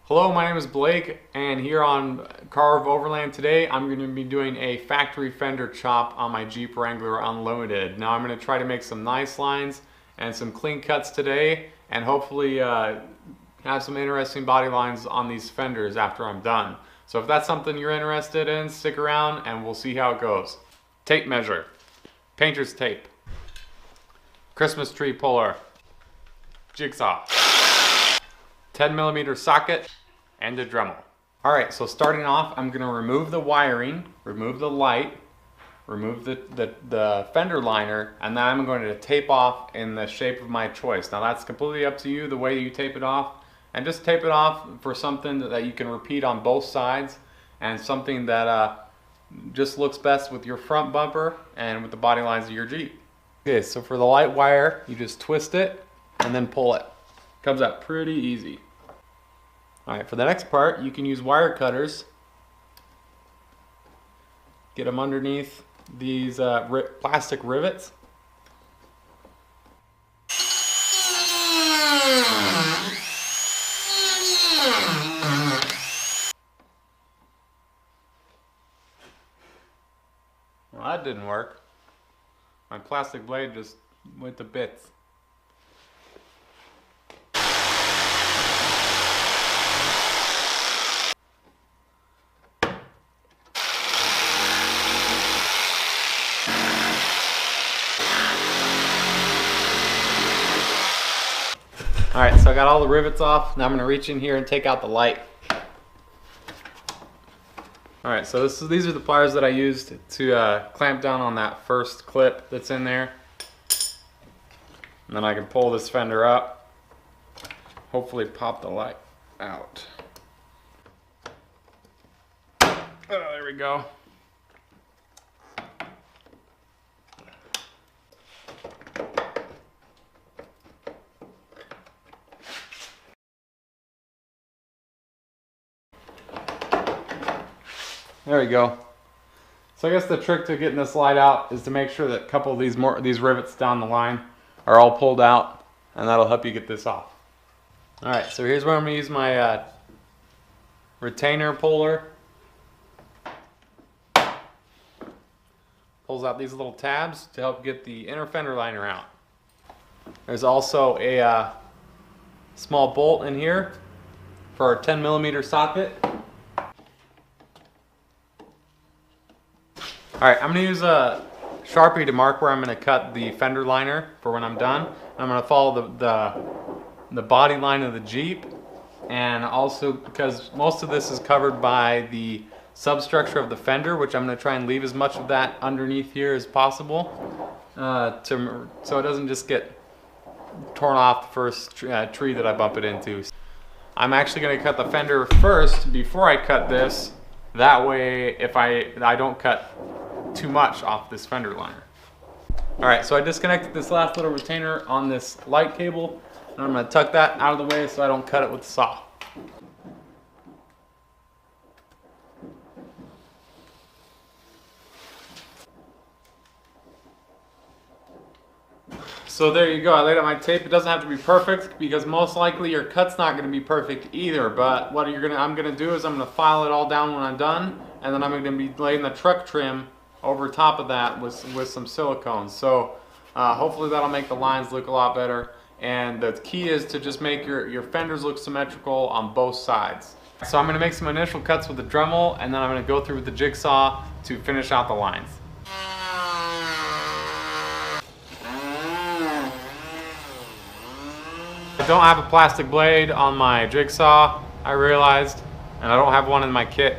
Hello, my name is Blake, and here on Karve Overland today, I'm going to be doing a factory fender chop on my Jeep Wrangler Unlimited. Now I'm going to try to make some nice lines and some clean cuts today, and hopefully have some interesting body lines on these fenders after I'm done. So if that's something you're interested in, stick around and we'll see how it goes. Tape measure, painter's tape, Christmas tree puller, jigsaw, 10mm socket, and a Dremel. Alright, so starting off, I'm going to remove the wiring, remove the light, remove the fender liner, and then I'm going to tape off in the shape of my choice. Now that's completely up to you, the way you tape it off. And just tape it off for something that you can repeat on both sides, and something that just looks best with your front bumper and with the body lines of your Jeep. Okay, so for the light wire, you just twist it and then pull it. Comes out pretty easy. Alright, for the next part, you can use wire cutters. Get them underneath these plastic rivets. Well, that didn't work. My plastic blade just went to bits. Alright, so I got all the rivets off. Now I'm going to reach in here and take out the light. Alright, so these are the pliers that I used to clamp down on that first clip that's in there. And then I can pull this fender up. Hopefully pop the light out. Oh, there we go. There we go. So I guess the trick to getting this light out is to make sure that a couple of these rivets down the line are all pulled out, and that'll help you get this off. Alright, so here's where I'm going to use my retainer puller. Pulls out these little tabs to help get the inner fender liner out. There's also a small bolt in here for our 10mm socket. Alright, I'm going to use a Sharpie to mark where I'm going to cut the fender liner for when I'm done. I'm going to follow the body line of the Jeep, and also because most of this is covered by the substructure of the fender, which I'm going to try and leave as much of that underneath here as possible so it doesn't just get torn off the first tree that I bump it into. I'm actually going to cut the fender first before I cut this. That way, if I don't cut too much off this fender liner. Alright, so I disconnected this last little retainer on this light cable, and I'm going to tuck that out of the way so I don't cut it with the saw. So there you go, I laid out my tape. It doesn't have to be perfect because most likely your cut's not going to be perfect either, but what I'm going to do is I'm going to file it all down when I'm done, and then I'm going to be laying the truck trim over top of that with some silicone. So hopefully that'll make the lines look a lot better, and the key is to just make your fenders look symmetrical on both sides. So I'm going to make some initial cuts with the Dremel, and then I'm going to go through with the jigsaw to finish out the lines. I don't have a plastic blade on my jigsaw, I realized, and I don't have one in my kit.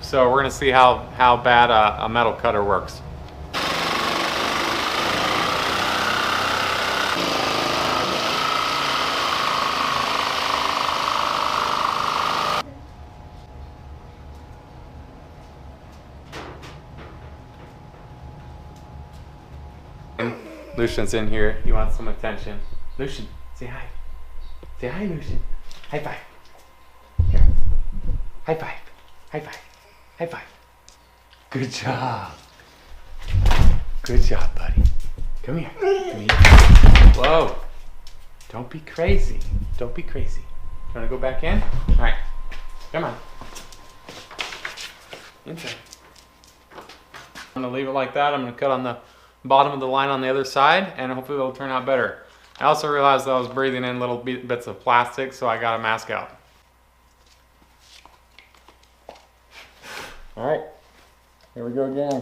So we're going to see how bad a metal cutter works. Lucian's in here. He wants some attention. Lucian, say hi. Say hi, Lucian. High five. Here. High five. High five. High five. Good job. Good job, buddy. Come here. Come here. Whoa. Don't be crazy. Don't be crazy. You want to go back in? All right. Come on. Inside. I'm gonna leave it like that. I'm gonna cut on the bottom of the line on the other side, and hopefully it'll turn out better. I also realized that I was breathing in little bits of plastic, so I got a mask out. All right, here we go again.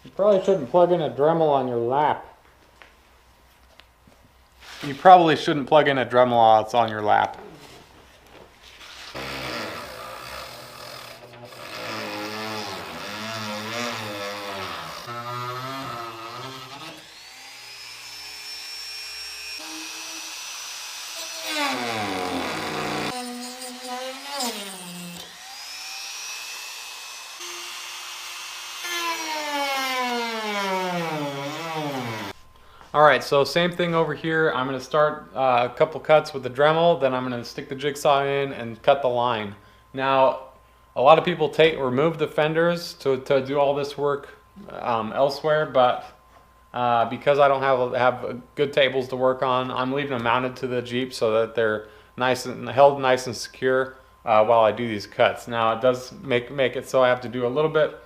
You probably shouldn't plug in a Dremel on your lap. You probably shouldn't plug in a Dremel while it's on your lap. Alright, so same thing over here. I'm going to start a couple cuts with the Dremel, then I'm going to stick the jigsaw in and cut the line. Now, a lot of people remove the fenders to do all this work elsewhere, but because I don't have good tables to work on, I'm leaving them mounted to the Jeep so that they're held nice and secure while I do these cuts. Now, it does make it so I have to do a little bit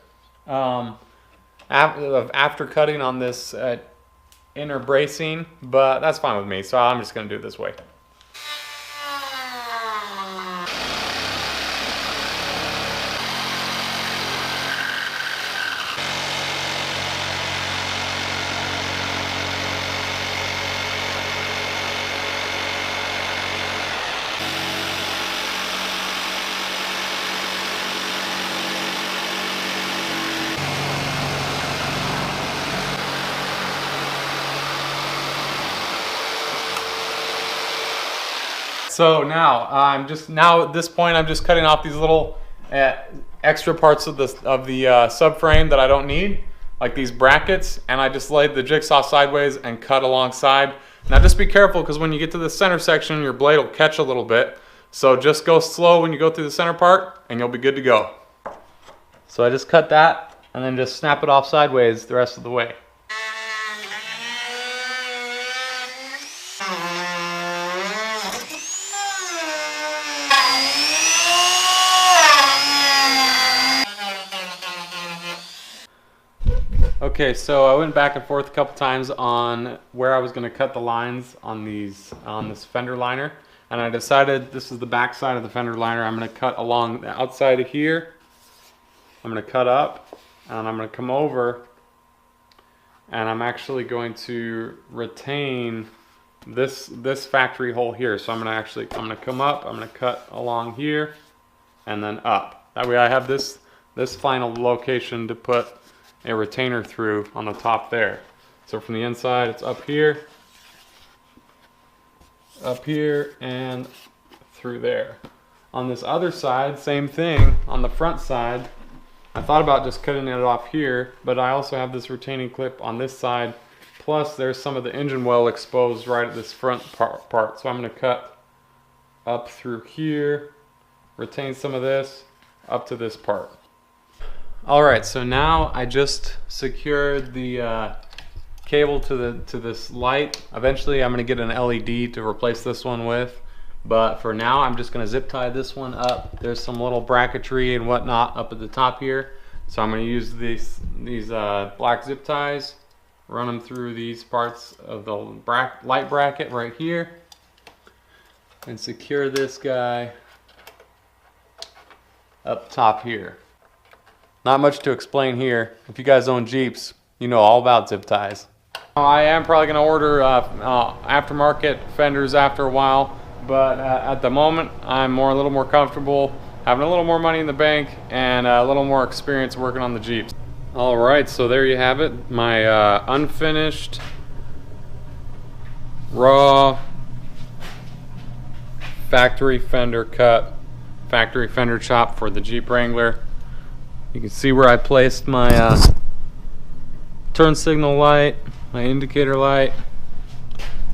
of after cutting on this inner bracing, but that's fine with me, so I'm just going to do it this way. So now at this point I'm just cutting off these little extra parts of the subframe that I don't need, like these brackets, and I just laid the jigsaw sideways and cut alongside. Now just be careful, because when you get to the center section your blade will catch a little bit, so just go slow when you go through the center part and you'll be good to go. So I just cut that and then just snap it off sideways the rest of the way. Okay, so I went back and forth a couple times on where I was going to cut the lines on this fender liner, and I decided this is the back side of the fender liner. I'm going to cut along the outside of here. I'm going to cut up, and I'm going to come over, and I'm actually going to retain this factory hole here. So I'm going to come up, I'm going to cut along here, and then up. That way I have this final location to put a retainer through on the top there. So from the inside it's up here, and through there. On this other side, same thing. On the front side, I thought about just cutting it off here, but I also have this retaining clip on this side, plus there's some of the engine well exposed right at this front part. So I'm going to cut up through here, retain some of this up to this part. Alright, so now I just secured the cable to this light. Eventually I'm going to get an LED to replace this one with, but for now I'm just going to zip tie this one up. There's some little bracketry and whatnot up at the top here, so I'm going to use these black zip ties, run them through these parts of the light bracket right here, and secure this guy up top here. Not much to explain here. If you guys own Jeeps, you know all about zip ties. I am probably going to order aftermarket fenders after a while, but at the moment I'm a little more comfortable having a little more money in the bank and a little more experience working on the Jeeps. Alright, so there you have it. My unfinished, raw, factory fender cut, factory fender chop for the Jeep Wrangler. You can see where I placed my turn signal light, my indicator light.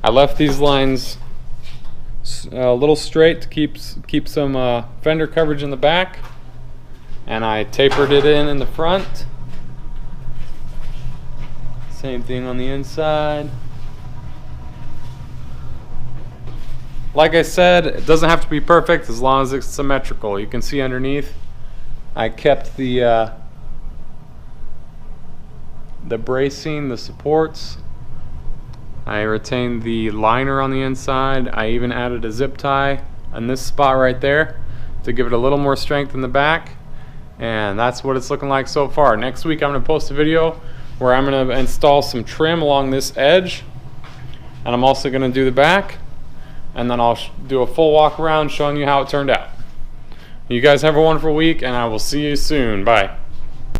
I left these lines a little straight to keep some fender coverage in the back, and I tapered it in the front. Same thing on the inside. like I said, it doesn't have to be perfect as long as it's symmetrical. You can see underneath I kept the bracing, the supports. I retained the liner on the inside. I even added a zip tie on this spot right there to give it a little more strength in the back. And that's what it's looking like so far. Next week I'm going to post a video where I'm going to install some trim along this edge, and I'm also going to do the back, and then I'll do a full walk around showing you how it turned out. You guys have a wonderful week, and I will see you soon. Bye.